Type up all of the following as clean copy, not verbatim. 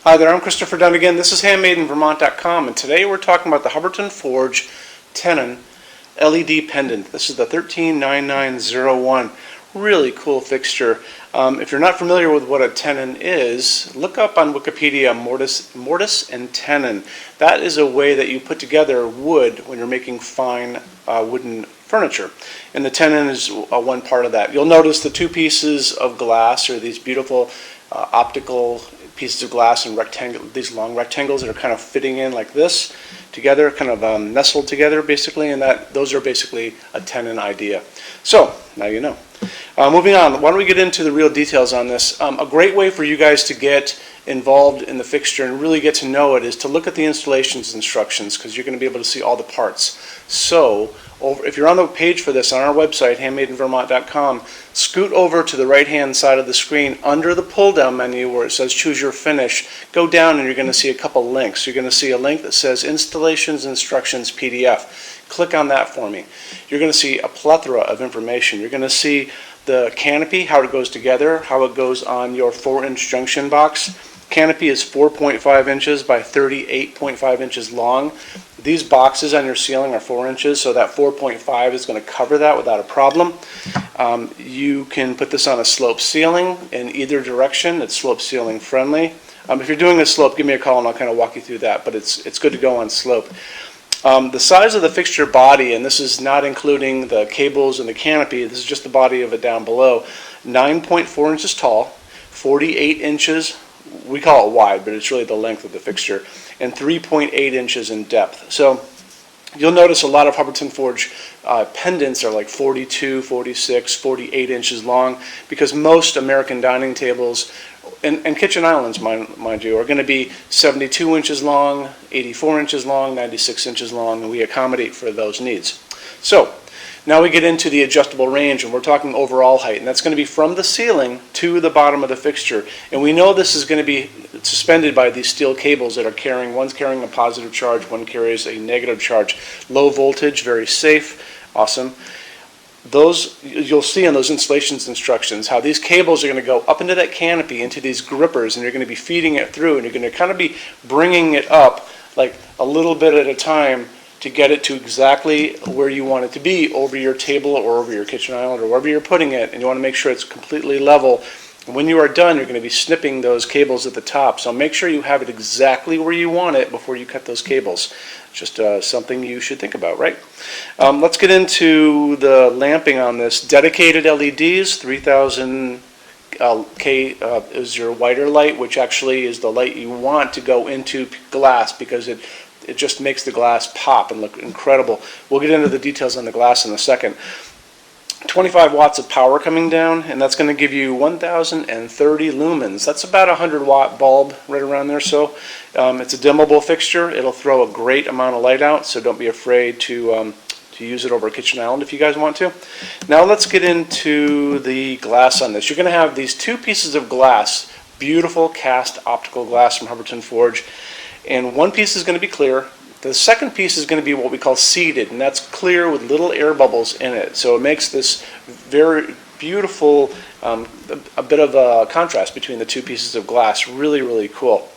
Hi there, I'm Christopher Dunn again. This is HandmadeInVermont.com, and today we're talking about the Hubbardton Forge Tenon LED pendant. This is the 139901. Really cool fixture. If you're not familiar with what a tenon is, look up on Wikipedia mortise and tenon. That is a way that you put together wood when you're making fine wooden furniture. And the tenon is one part of that. You'll notice the two pieces of glass are these beautiful optical pieces of glass and these long rectangles that are kind of fitting in like this together, kind of nestled together basically, and those are basically a tenon idea. So now you know. Moving on, why don't we get into the real details on this. A great way for you guys to get involved in the fixture and really get to know it is to look at the installations instructions, because you're going to be able to see all the parts. So if you're on the page for this on our website, HandmadeInVermont.com, scoot over to the right hand side of the screen under the pull down menu where it says choose your finish. Go down and you're going to see a couple links. You're going to see a link that says installations instructions PDF. Click on that for me. You're going to see a plethora of information. You're going to see the canopy, how it goes together, how it goes on your 4-inch junction box. Canopy is 4.5 inches by 38.5 inches long. These boxes on your ceiling are 4 inches, so that 4.5 is going to cover that without a problem. You can put this on a slope ceiling in either direction. It's slope ceiling friendly. If you're doing a slope, give me a call and I'll kind of walk you through that, but it's good to go on slope. The size of the fixture body, and this is not including the cables and the canopy, this is just the body of it down below, 9.4 inches tall, 48 inches, we call it wide, but it's really the length of the fixture, and 3.8 inches in depth. So you'll notice a lot of Hubbardton Forge pendants are like 42, 46, 48 inches long, because most American dining tables and kitchen islands, mind you, are going to be 72 inches long, 84 inches long, 96 inches long, and we accommodate for those needs. So now we get into the adjustable range, and we're talking overall height, and that's going to be from the ceiling to the bottom of the fixture. And we know this is going to be suspended by these steel cables that are carrying, one's carrying a positive charge, one carries a negative charge. Low voltage, very safe, awesome. Those, you'll see on those installations instructions how these cables are going to go up into that canopy, into these grippers, and you're going to be feeding it through, and you're going to kind of be bringing it up like a little bit at a time to get it to exactly where you want it to be over your table or over your kitchen island or wherever you're putting it, and you want to make sure it's completely level. And when you are done, you're going to be snipping those cables at the top, so make sure you have it exactly where you want it before you cut those cables. Just something you should think about, right? Let's get into the lamping on this. Dedicated LEDs, 3000 K is your whiter light, which actually is the light you want to go into glass because it just makes the glass pop and look incredible. We'll get into the details on the glass in a second. 25 watts of power coming down, and that's going to give you 1030 lumens. That's about a 100-watt bulb right around there. So it's a dimmable fixture. It'll throw a great amount of light out, so don't be afraid to use it over a kitchen island if you guys want to. Now let's get into the glass on this. You're going to have these two pieces of glass, beautiful cast optical glass from Hubbardton Forge, and one piece is going to be clear. The second piece is going to be what we call seeded, and that's clear with little air bubbles in it. So it makes this very beautiful, a bit of a contrast between the two pieces of glass. Really, really cool.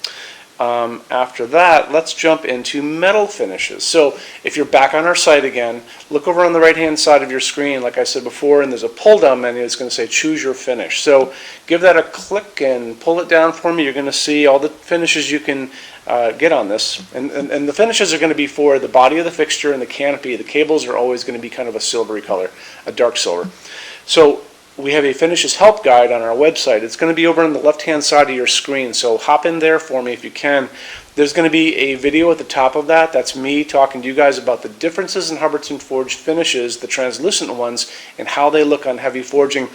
After that, let's jump into metal finishes. So if you're back on our site again, look over on the right-hand side of your screen, like I said before, and there's a pull-down menu that's going to say choose your finish. So give that a click and pull it down for me. You're going to see all the finishes you can get on this. And the finishes are going to be for the body of the fixture and the canopy. The cables are always going to be kind of a silvery color, a dark silver. So we have a finishes help guide on our website. It's going to be over on the left-hand side of your screen, so hop in there for me if you can. There's going to be a video at the top of that. That's me talking to you guys about the differences in Hubbardton Forge finishes, the translucent ones, and how they look on heavy forging.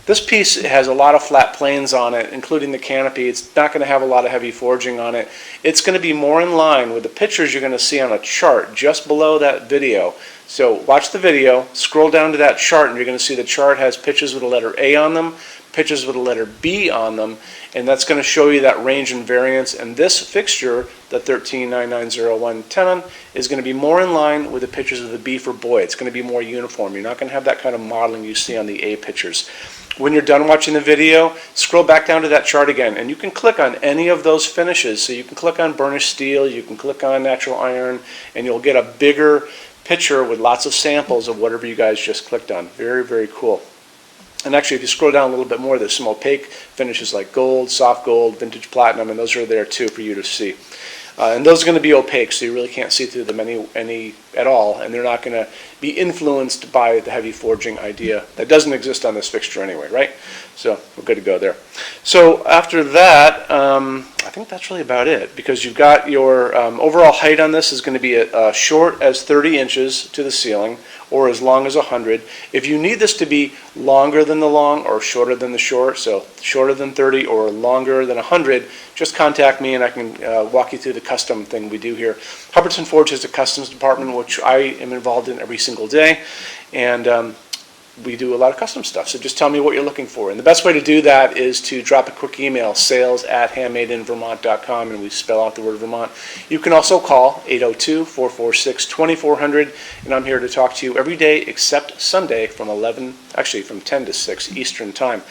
This piece has a lot of flat planes on it, including the canopy. It's not going to have a lot of heavy forging on it. It's going to be more in line with the pictures you're going to see on a chart just below that video. So watch the video, scroll down to that chart, and you're going to see the chart has pitches with a letter A on them, pitches with a letter B on them, and that's going to show you that range and variance. And this fixture, the 139901 Tenon, is going to be more in line with the pictures of the B for boy. It's going to be more uniform. You're not going to have that kind of modeling you see on the A pictures. When you're done watching the video, scroll back down to that chart again, and you can click on any of those finishes. So you can click on burnished steel, you can click on natural iron, and you'll get a bigger picture with lots of samples of whatever you guys just clicked on. Very, very cool. And actually, if you scroll down a little bit more, there's some opaque finishes like gold, soft gold, vintage platinum, and those are there too for you to see. And those are going to be opaque, so you really can't see through them any at all, and they're not going to be influenced by the heavy forging idea. That doesn't exist on this fixture anyway, right? So we're good to go there. So after that, I think that's really about it, because you've got your overall height on this is going to be short as 30 inches to the ceiling, or as long as 100. If you need this to be longer than the long or shorter than the short, so shorter than 30 or longer than 100, just contact me and I can walk you through the custom thing we do here. Hubbardton Forge has a customs department, which I am involved in every single day, and we do a lot of custom stuff. So just tell me what you're looking for. And the best way to do that is to drop a quick email, sales@HandmadeInVermont.com, and we spell out the word Vermont. You can also call 802-446-2400, and I'm here to talk to you every day except Sunday from 10 to 6 Eastern Time.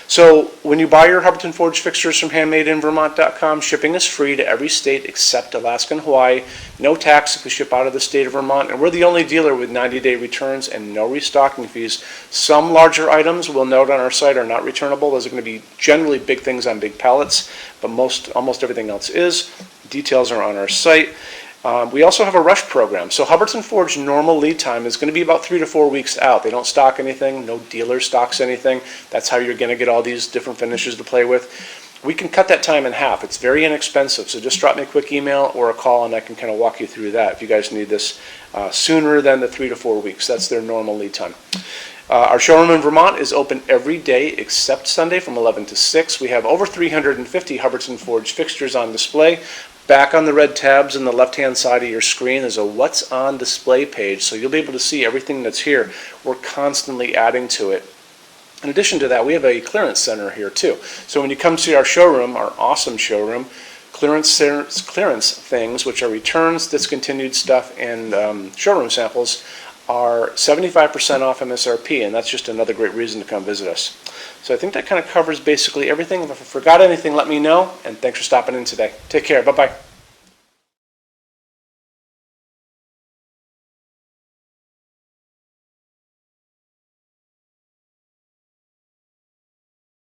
So when you buy your Hubbardton Forge fixtures from HandmadeInVermont.com, shipping is free to every state except Alaska and Hawaii. No tax if we ship out of the state of Vermont, and we're the only dealer with 90-day returns and no restocking fees. Some larger items, we'll note on our site, are not returnable. Those are going to be generally big things on big pallets, but almost everything else is. Details are on our site. We also have a rush program. So Hubbardton Forge normal lead time is going to be about 3 to 4 weeks out. They don't stock anything. No dealer stocks anything. That's how you're going to get all these different finishes to play with. We can cut that time in half. It's very inexpensive. So just drop me a quick email or a call and I can kind of walk you through that if you guys need this sooner than the 3 to 4 weeks. That's their normal lead time. Our showroom in Vermont is open every day except Sunday from 11 to 6. We have over 350 Hubbardton Forge fixtures on display. Back on the red tabs on the left-hand side of your screen is a What's on Display page, so you'll be able to see everything that's here. We're constantly adding to it. In addition to that, we have a clearance center here too. So when you come to our showroom, our awesome showroom, clearance things, which are returns, discontinued stuff, and showroom samples, are 75% off MSRP, and that's just another great reason to come visit us. So I think that kind of covers basically everything. If I forgot anything, let me know, and thanks for stopping in today. Take care. Bye-bye.